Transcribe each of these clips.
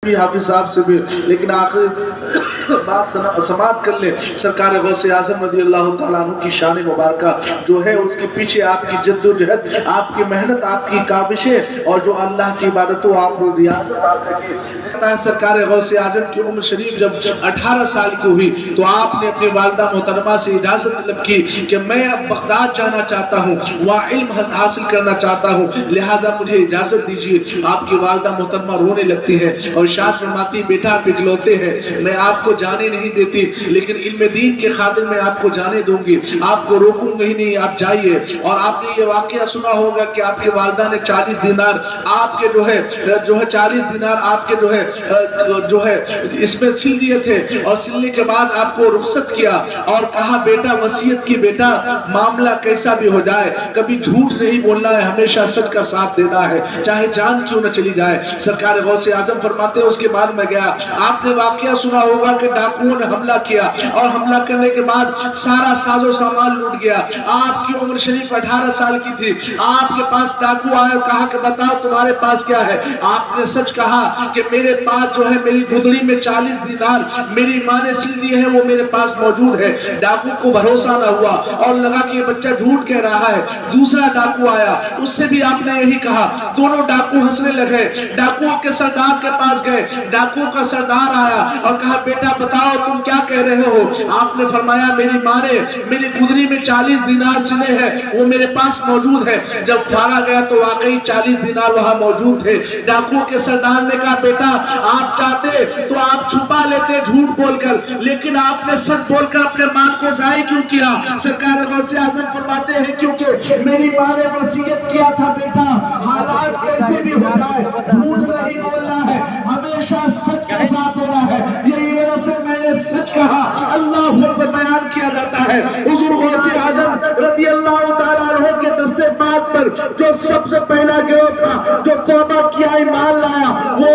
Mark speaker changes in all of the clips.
Speaker 1: بھی حافظ صاحب سے بھی، لیکن آخر بات سماعت کر لے۔ سرکار غوث اعظم رضی اللہ تعالیٰ عنہ کی شان مبارکہ جو ہے، اس کے پیچھے آپ کی جد و جہد، آپ کی محنت، آپ کی کاوشیں، اور جو اللہ کی عبادتوں آپ ریاضت سرکار غوث اعظم کی عمر شریف جب 18 سال کی ہوئی تو آپ نے اپنی والدہ محترمہ سے اجازت طلب کی کہ میں اب بغداد جانا چاہتا ہوں، وہاں علم حاصل کرنا چاہتا ہوں، لہٰذا مجھے اجازت دیجیے۔ آپ کی والدہ محترمہ رونے لگتی ہے اور ارشاد فرماتی، بیٹا آپ اکلوتے ہیں، میں آپ کو جانے نہیں دیتی، لیکن علم دین کے خاطر میں آپ کو جانے دوں گی، آپ کو روکوں گی نہیں، آپ جائیے۔ اور آپ نے یہ واقعہ سنا ہوگا کہ آپ کی والدہ نے 40 دینار آپ کے جو ہے 40 دینار آپ کے جو ہے اس میں سل دیے تھے، اور سلنے کے بعد آپ کو رخصت کیا اور کہا بیٹا وصیت کی، بیٹا معاملہ کیسا بھی ہو جائے کبھی جھوٹ نہیں بولنا ہے، ہمیشہ سچ کا ساتھ دینا ہے، چاہے جان کیوں نہ چلی جائے۔ سرکار غوث اعظم فرماتے ہیں اس کے بعد میں گیا۔ آپ نے واقعہ سنا ہوگا کہ ڈاکوؤں نے حملہ کیا اور حملہ کرنے کے بعد سارا ساز و سامان لوٹ گیا۔ آپ کی عمر شریف 18 سال کی تھی، آپ کے پاس ڈاکو آئے اور کہا کہ بتاؤ تمہارے پاس کیا ہے؟ آپ نے سچ کہا کہ میرے پاس جو ہے میری گدڑی میں 40 دینار میری ماں نے سل دیے ہیں، وہ میرے پاس موجود ہے۔ ڈاکو کو بھروسہ نہ ہوا اور لگا کہ یہ بچہ جھوٹ کہہ رہا ہے۔ دوسرا ڈاکو آیا، اس سے بھی آپ نے یہی کہا۔ دونوں ڈاکو ہنسنے لگے، ڈاکوؤں کے سردار کے پاس گئے، ڈاکوؤں کا سردار آیا اور کہا بیٹا بتاؤ تم کیا کہہ رہے ہو؟ آپ نے فرمایا میری ماں نے میری گدڑی میں 40 دینار سلے ہیں، وہ میرے پاس موجود ہے۔ جب پھاڑا گیا تو واقعی 40 دینار وہاں موجود تھے۔ ڈاکوؤں کے سردار نے کہا بیٹا آپ چاہتے تو آپ چھپا لیتے جھوٹ بول کر، لیکن آپ نے سچ بول کر اپنے مال کو ضائع کیوں کیا؟ سرکار غوث اعظم فرماتے ہیں کیونکہ میری ماں نے وصیت کیا تھا بیٹا حالات کیسے بھی ہو جائے جھوٹ نہیں بولنا ہے، ہمیشہ سچ کے ساتھ دینا ہے۔ یہی وجہ سے میں نے سچ کہا، اللہ اکبر بیان کیا جاتا ہے۔ حضور غوث اعظم رضی اللہ تعالیٰ عنہ کے دستے پاک پر جو سب سے پہلا گروہ تھا جو توبہ کیا ایمان لایا، وہ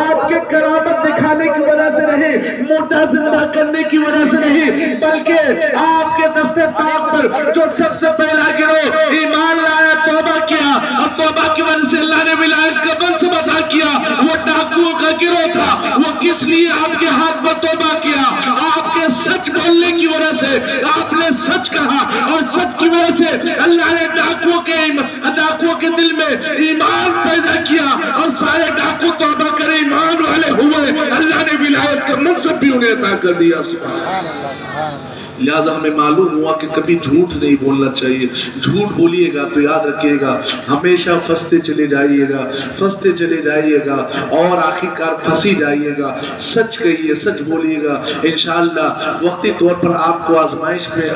Speaker 1: آپ کے کرامت دکھانے کی وجہ سے نہیں، موٹا زندہ کرنے کی وجہ سے نہیں، بلکہ آپ کے دستے پاک پر جو سب سے پہلا گروہ ایمان لایا، توبہ کیا، اور توبہ کی وجہ سے اللہ نے ولایت کا منصب عطا کیا، وہ ڈاکوؤں کا گروہ تھا۔ وہ کس لیے آپ کے ہاتھ پر توبہ کیا؟ آپ کے سچ بولنے کی وجہ سے، آپ نے سچ کہا اور سچ کی وجہ سے اللہ نے ڈاکوؤں کے دل میں ایمان پیدا کیا اور سارے ڈاکو توبہ کرے ایمان والے ہوئے، اللہ نے ولایت کا منصب بھی انہیں عطا کر دیا۔ سبحان اللہ سبحان اللہ۔ لہٰذا ہمیں معلوم ہوا کہ کبھی جھوٹ نہیں بولنا چاہیے۔ جھوٹ بولیے گا تو یاد رکھیے گا ہمیشہ پھنستے چلے جائیے گا اور آخرکار پھنسی جائیے گا۔ سچ کہیے، سچ بولیے گا، انشاءاللہ وقتی طور پر آپ کو آزمائش میں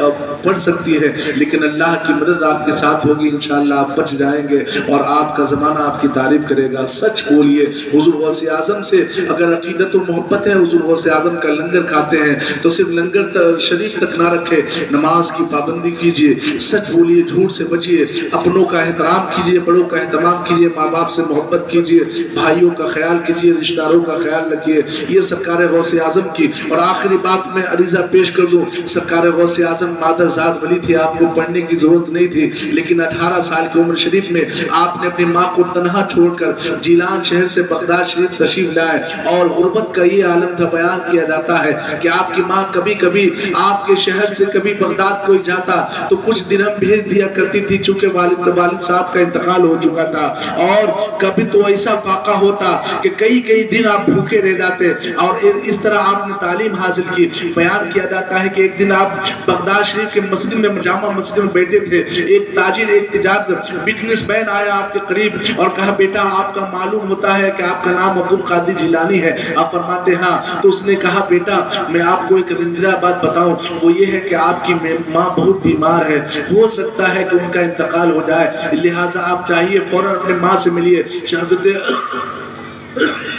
Speaker 1: پڑ سکتی ہے، لیکن اللہ کی مدد آپ کے ساتھ ہوگی، انشاءاللہ آپ بچ جائیں گے اور آپ کا زمانہ آپ کی تعریف کرے گا۔ سچ بولیے۔ حضور غوث اعظم سے اگر عقیدت و محبت ہے، حضور غوث اعظم کا لنگر کھاتے ہیں تو صرف لنگر شریف تک نہ رکھے، نماز کی پابندی کیجئے، سچ بولیے، جھوٹ سے بچیے، اپنوں کا احترام کیجئے، بڑوں کا اہتمام کیجئے، ماں باپ سے محبت کیجئے، بھائیوں کا خیال کیجئے، رشتہ داروں کا خیال رکھیے۔ یہ سرکار غوث اعظم کی۔ اور آخری بات میں عریضہ پیش کر دوں، سرکار غوث اعظم مادر ذات ولی تھی، آپ کو پڑھنے کی ضرورت نہیں تھی، لیکن 18 سال کی عمر شریف میں آپ نے اپنی ماں کو تنہا چھوڑ کر جیلان شہر سے بغداد شریف تشریف لائے، اور غربت کا یہ عالم تھا۔ بیان کیا جاتا ہے کہ آپ کی ماں کبھی کبھی آپ کے شہر سے کبھی بغداد کوئی جاتا تو کچھ درہم بھیج دیا کرتی تھی، چونکہ والد صاحب کا انتقال ہو چکا تھا، اور کبھی تو ایسا فاقہ ہوتا کہ کئی دن آپ بھوکے رہ جاتے، اور اس طرح آپ نے تعلیم حاصل کی۔ بیان کیا جاتا ہے کہ ایک دن آپ بغداد شریف کے مسجد میں، جامع مسجد میں بیٹھے تھے، ایک تاجر، ایک تجارت بزنس مین آیا آپ کے قریب اور کہا بیٹا آپ کا معلوم ہوتا ہے کہ آپ کا نام عبد القادر جیلانی ہے؟ آپ فرماتے ہاں۔ تو اس نے کہا بیٹا میں آپ کو ایک رنجیدہ بات بتاؤں، وہ یہ ہے کہ آپ کی ماں بہت بیمار ہے، ہو سکتا ہے کہ ان کا انتقال ہو جائے، لہٰذا آپ چاہیے فوراً اپنے ماں سے ملیے۔ حضرت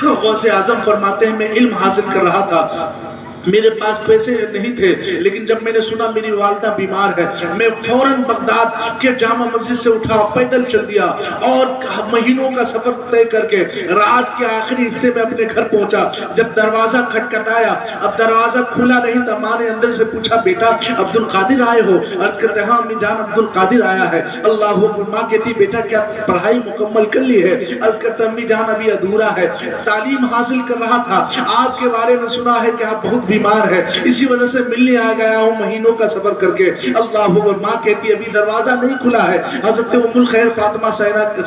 Speaker 1: غوث اعظم فرماتے ہیں میں علم حاصل کر رہا تھا، میرے پاس پیسے نہیں تھے، لیکن جب میں نے سنا میری والدہ بیمار ہے، میں فوراً بغداد کے جامع مسجد سے اٹھا، پیدل چل دیا اور مہینوں کا سفر طے کر کے رات کے آخری حصے میں اپنے گھر پہنچا۔ جب دروازہ کھٹکھٹایا، اب دروازہ کھلا نہیں تھا، ماں نے اندر سے پوچھا بیٹا عبد القادر آئے ہو؟ عرض کرتے ہاں امی جان عبد القادر آیا ہے۔ اللہ اکبر۔ ماں کہتی بیٹا کیا پڑھائی مکمل کر لی ہے؟ عرض کرتے امی جان ابھی ادھورا ہے، تعلیم حاصل کر رہا تھا، آپ کے بارے میں سنا ہے کہ آپ بہت بیمار ہے، اسی وجہ سے ملنے آ گیا ہوں مہینوں کا سفر کر کے۔ اللہ اکبر۔ ماں کہتی ہے ابھی دروازہ نہیں کھلا ہے۔ حضرت ام الخیر فاطمہ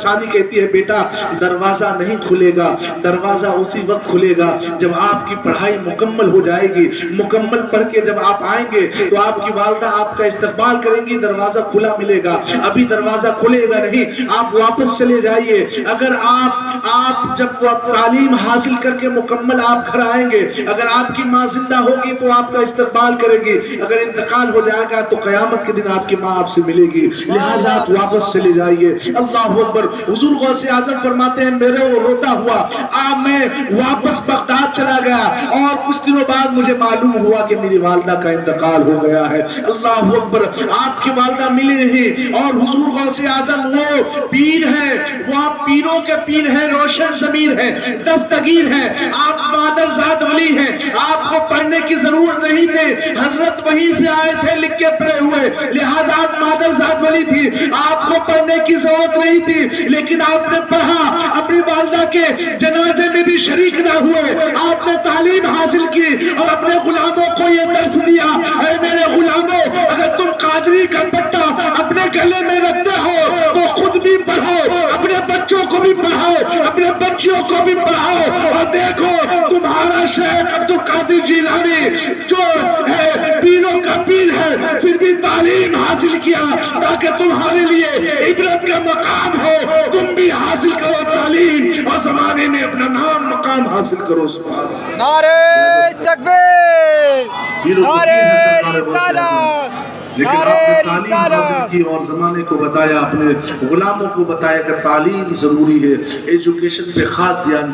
Speaker 1: ثانی کہتی ہے بیٹا دروازہ نہیں کھلے گا، دروازہ اسی وقت کھلے گا جب آپ کی پڑھائی مکمل ہو جائے گی، مکمل پڑھ کے جب آپ آئیں گے تو آپ کی والدہ آپ کا استقبال کریں گی، دروازہ کھلا ملے گا، ابھی دروازہ کھلے گا نہیں، آپ واپس چلے جائیے۔ اگر آپ جب تعلیم حاصل کر کے مکمل آپ گھر آئیں گے، اگر آپ کی ماں زندہ ہوگی تو آپ کا استقبال کرے گی، اگر انتقال ہو جائے گا تو قیامت کے دن آپ کی ماں آپ سے ملے گی، لہٰذا آپ واپس چلے جائیے۔ اللہ اکبر۔ حضور غوث اعظم فرماتے ہیں میرے وہ روتا ہوا میں واپس بغداد چلا گیا اور کچھ دنوں بعد مجھے معلوم ہوا کہ میری والدہ کا انتقال ہو گیا ہے۔ اللہ اکبر۔ آپ کی والدہ ملی نہیں اور حضور غوث اعظم وہ پیر ہیں، وہ آپ پیروں کے پیر ہیں، روشن ضمیر ہیں، دستگیر ہیں، آپ مادرزاد ولی ہیں، آپ کو پڑھنے کی ضرورت نہیں تھی، حضرت وہیں سے آئے تھے لکھ کے پڑھے ہوئے، لہٰذا آپ مادرزاد ولی تھی، آپ کو پڑھنے کی ضرورت نہیں تھی، لیکن آپ نے پڑھا، اپنی والدہ کے جنازے میں بھی شریک نہ ہوئے، آپ نے تعلیم حاصل کی اور اپنے غلاموں کو یہ درس دیا، اے میرے غلاموں اگر تم قادری کا پٹا اپنے گلے میں رکھتے ہو تو خود بھی پڑھو، اپنے بچوں کو بھی پڑھاؤ، اپنے بچیوں کو بھی پڑھاؤ، اور دیکھو تمہارا شیخ عبد القادر جیلانی جو ہے پیروں کا پیر ہے پھر بھی تعلیم حاصل کیا تاکہ تمہارے لیے عبرت کا مقام ہو، تم بھی حاصل کرو تعلیم اور زمانے میں اپنا نام مقام حاصل کرو۔ سبحان اللہ۔
Speaker 2: نعرہ تکبیر، نعرہ رسالت،
Speaker 1: لیکن آپ نے تعلیم حاصل کی اور زمانے کو بتایا، اپنے غلاموں کو بتایا کہ تعلیم ضروری ہے، ایجوکیشن پہ خاص دھیان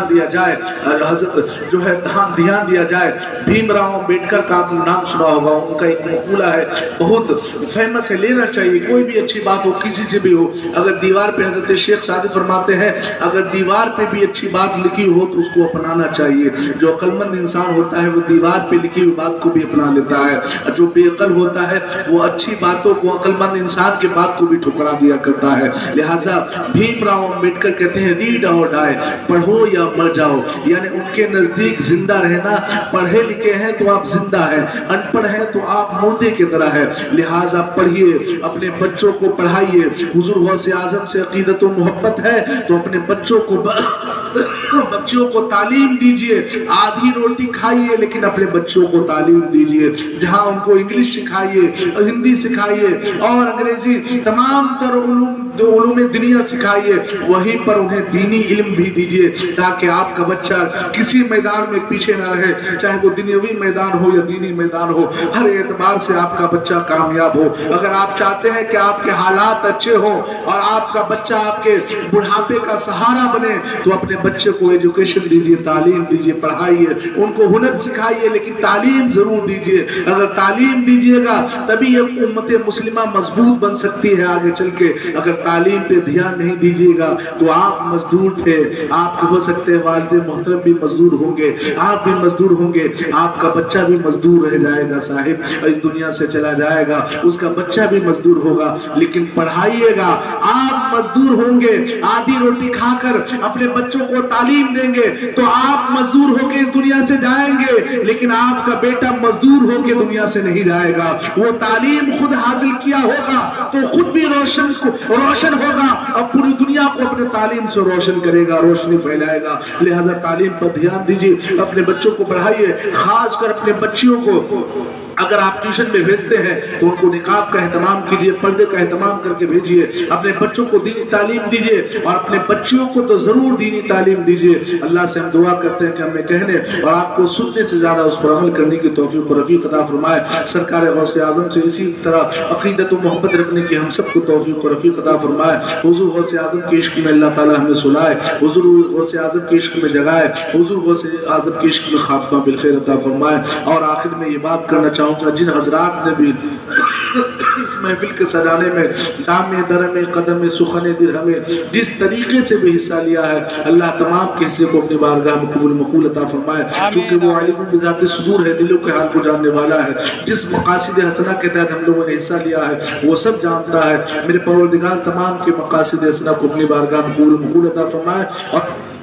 Speaker 1: دیا جائے، حضرت جو ہے دھیان دیا جائے۔ بھیم راؤ امبیڈکر کا آپ نے نام سنا ہوگا، ان کا ایک مقولہ ہے بہت فیمس ہے، لینا چاہیے، کوئی بھی اچھی بات ہو کسی سے بھی ہو، اگر دیوار پہ حضرت شیخ سعدی فرماتے ہیں اگر دیوار پہ بھی اچھی بات لکھی ہو تو اس کو اپنانا چاہیے۔ جو عقلمند انسان ہوتا ہے وہ دیوار پہ لکھی ہوئی بات کو بھی اپنا لیتا ہے، جو بے عقل ہوتا ہے وہ اچھی باتوں کو، عقلمند انسان کے بات کو بھی ٹھکرا دیا کرتا ہے۔ لہٰذا بھیم راؤ امبیڈکر کہتے ہیں ریڈ اور ڈائی، پڑھو یا مر جاؤ، یعنی ان کے نزدیک زندہ رہنا، پڑھے لکھے ہیں تو آپ زندہ ہیں، ان پڑھ ہیں تو آپ مردے کی طرح ہے، لہٰذا پڑھیے، اپنے بچوں کو پڑھائیے۔ حضور غوث اعظم سے عقیدت و محبت ہے تو اپنے بچوں کو تعلیم دیجئے، آدھی روٹی کھائیے لیکن اپنے بچوں کو تعلیم دیجئے، جہاں ان کو انگلش سکھائیے، ہندی سکھائیے اور انگریزی تمام تر علوم دنیا سکھائیے، وہیں پر انہیں دینی علم بھی دیجئے تاکہ آپ کا بچہ کسی میدان میں پیچھے نہ رہے، چاہے وہ دنیاوی میدان ہو یا دینی میدان ہو، ہر اعتبار سے آپ کا بچہ کامیاب ہو۔ اگر آپ چاہتے ہیں کہ آپ کے حالات اچھے ہوں اور آپ کا بچہ آپ کے بڑھاپے کا سہارا بنے تو اپنے بچے کو ایجوکیشن دیجئے، تعلیم دیجئے، پڑھائیے، ان کو ہنر سکھائیے لیکن تعلیم ضرور دیجئے۔ اگر تعلیم دیجئے گا تبھی یہ امت مسلمہ مضبوط بن سکتی ہے آگے چل کے، اگر تعلیم پہ دھیان نہیں دیجئے گا تو آپ مزدور تھے، آپ ہو سکتے ہیں والد محترم بھی مزدور ہوں گے، آپ بھی مزدور ہوں گے، آپ کا بچہ بھی مزدور رہ جائے گا صاحب، اس دنیا سے چلا جائے گا، اس کا بچہ بھی مزدور ہوگا، لیکن پڑھائیے گا، آپ مزدور ہوں گے، آدھی روٹی کھا کر اپنے بچوں کو تعلیم دیں گے تو آپ مزدور ہو کے اس دنیا سے جائیں گے، لیکن آپ کا بیٹا مزدور ہو کے دنیا سے نہیں جائے گا، وہ تعلیم خود حاصل کیا ہوگا تو خود بھی روشن ہوگا اور پوری دنیا کو اپنے تعلیم سے روشن کرے گا، روشنی پھیلائے گا۔ لہذا تعلیم پر دھیان دیجیے، اپنے بچوں کو پڑھائیے، خاص کر اپنے بچیوں کو اگر آپ ٹیوشن میں بھیجتے ہیں تو ان کو نقاب کا اہتمام کیجئے، پردے کا اہتمام کر کے بھیجئے، اپنے بچوں کو دینی تعلیم دیجئے اور اپنے بچیوں کو تو ضرور دینی تعلیم دیجئے۔ اللہ سے ہم دعا کرتے ہیں کہ ہمیں کہنے اور آپ کو سننے سے زیادہ اس پر عمل کرنے کی توفیق و رفیق عطا فرمائے۔ سرکار غوث اعظم سے اسی طرح عقیدت و محبت رکھنے کی ہم سب کو توفیق و رفیق عطا فرمائے۔ حضور غوث اعظم کے عشق میں اللہ تعالی ہمیں سلائے، حضور غوث اعظم کے عشق میں جگائے، حضور غوث اعظم کے عشق میں خاتمہ بالخیر عطا فرمائے۔ اور آخر میں یہ بات کرنا چاہوں گا، جن حضرات نے بھی اس محفل کے سجانے میں دام درم قدم سخن درہم جس طریقے سے بھی حصہ لیا ہے، اللہ تمام کے حصے کو اپنی بارگاہ میں قبول مقبول عطا فرمائے، چونکہ وہ عالم بذات صدور ہے، دلوں کے حال کو جاننے والا ہے۔ جس مقاصد حسنہ کے تحت ہم لوگوں نے حصہ لیا ہے وہ سب جانتا ہے۔ میرے پروردگار تمام کے مقاصد حسنہ کو اپنی بارگاہ میں قبول مقبول عطا فرمائے اور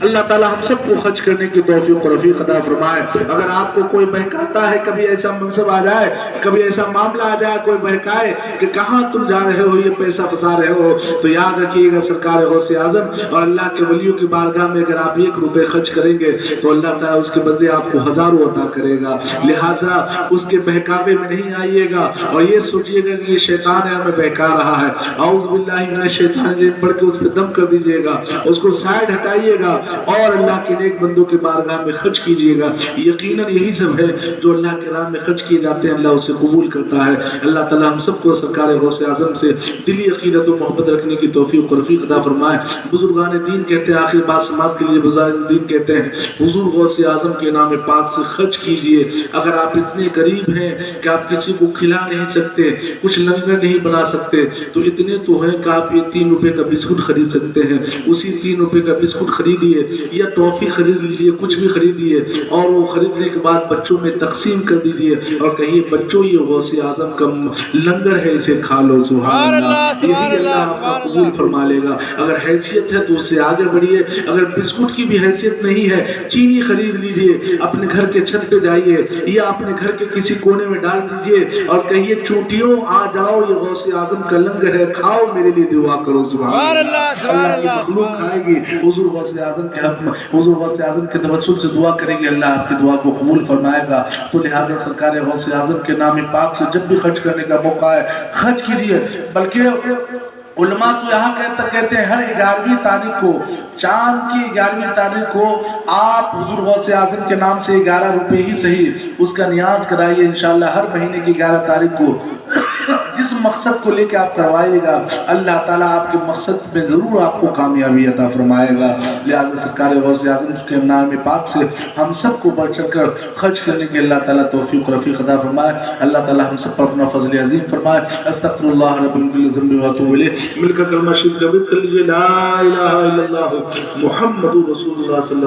Speaker 1: اللہ تعالیٰ ہم سب کو خرچ کرنے کی توفیق و رفیق عطا فرمائے۔ اگر آپ کو کوئی بہکاتا ہے، کبھی ایسا منصب آ جائے، کبھی ایسا معاملہ آ جائے، کوئی بہکائے کہ کہاں تم جا رہے ہو، یہ پیسہ پھنسا رہے ہو، تو یاد رکھیے گا سرکار غوث اعظم اور اللہ کے ولیوں کی بارگاہ میں اگر آپ 1 روپے خرچ کریں گے تو اللہ تعالیٰ اس کے بدلے آپ کو ہزاروں عطا کرے گا۔ لہٰذا اس کے بہکاوے میں نہیں آئیے گا اور یہ سوچیے گا کہ یہ شیطان ہے ہمیں بہکا رہا ہے، اعوذ باللہ من الشیطان الرجیم پڑھ کے اس پہ دم کر دیجئے گا، اس کو سائڈ ہٹائیے گا اور اللہ کے نیک بندوں کے بارگاہ میں خرچ کیجئے گا۔ یقیناً یہی سب ہے جو اللہ کے راہ میں خرچ کیے جاتے ہیں اللہ اسے قبول کرتا ہے۔ اللہ تعالیٰ ہم سب کو سرکار غوث اعظم سے دلی عقیدت و محبت رکھنے کی توفیق و رفیق عطا فرمائے۔ بزرگان دین کہتے ہیں، آخر بات سماعت کے لیے بزرگان دین کہتے ہیں، حضور غوث اعظم کے نام پاک سے خرچ کیجئے۔ اگر آپ اتنے غریب ہیں کہ آپ کسی کو کھلا نہیں سکتے، کچھ لنگر نہیں بنا سکتے، تو اتنے تو ہیں کہ آپ یہ 3 روپے کا بسکٹ خرید سکتے ہیں، اسی 3 روپے کا بسکٹ خریدیے یا ٹافی خرید لیجئے، کچھ بھی خریدیے اور وہ خریدنے کے بعد بچوں میں تقسیم کر دیجئے اور کہیے بچوں یہ غوث اعظم کا لنگر ہے، اسے کھا لو۔ سبحان اللہ، یہی اللہ آپ کا قبول فرما لے گا۔ اگر حیثیت ہے تو اس سے آگے بڑھیے، اگر بسکٹ کی بھی حیثیت نہیں ہے، چینی خرید لیجئے، اپنے گھر کے چھت پہ جائیے یا اپنے گھر کے کسی کونے میں ڈال دیجئے اور کہیے چونٹیوں آ جاؤ، یہ غوث اعظم کا لنگر ہے، کھاؤ، میرے لیے دعا کرو۔ سبحان اللہ، اللہ کی مخلوق کھائے گی۔ حضور غوث اعظم کے حق میں، حضور غوث اعظم کے توسل سے دعا کریں گے، اللہ آپ کی دعا کو قبول فرمائے گا۔ تو لہٰذا سرکار غوث اعظم کے نام پاک سے جب بھی خرچ کرنے کا موقع ہے خرچ کیجئے۔ بلکہ علماء تو یہاں کہتے ہیں ہر 11ویں تاریخ کو، چاند کی 11ویں تاریخ کو آپ حضور غوث اعظم کے نام سے 11 روپے ہی صحیح اس کا نیاز کرائیے انشاءاللہ۔ ہر مہینے کی 11 تاریخ کو جس مقصد کو لے کے آپ کروائیے گا، اللہ تعالیٰ آپ کے مقصد میں ضرور آپ کو کامیابی عطا فرمائے گا۔ لہٰذا سرکار غوث اعظم کے نام پاک سے ہم سب کو بڑھ چڑھ کر خرچ کرنے کے اللہ تعالیٰ توفیق و رفیق عطا فرمائے۔ اللہ تعالیٰ ہم سب پر اپنا فضل عظیم فرمائے۔ استغفر اللہ رب من کل ذنب و اتوب الیہ۔ مل کر کلمہ شریف جاوید کر لیجئے، لا الہ الا اللہ محمد رسول اللہ صلی اللہ علیہ وسلم۔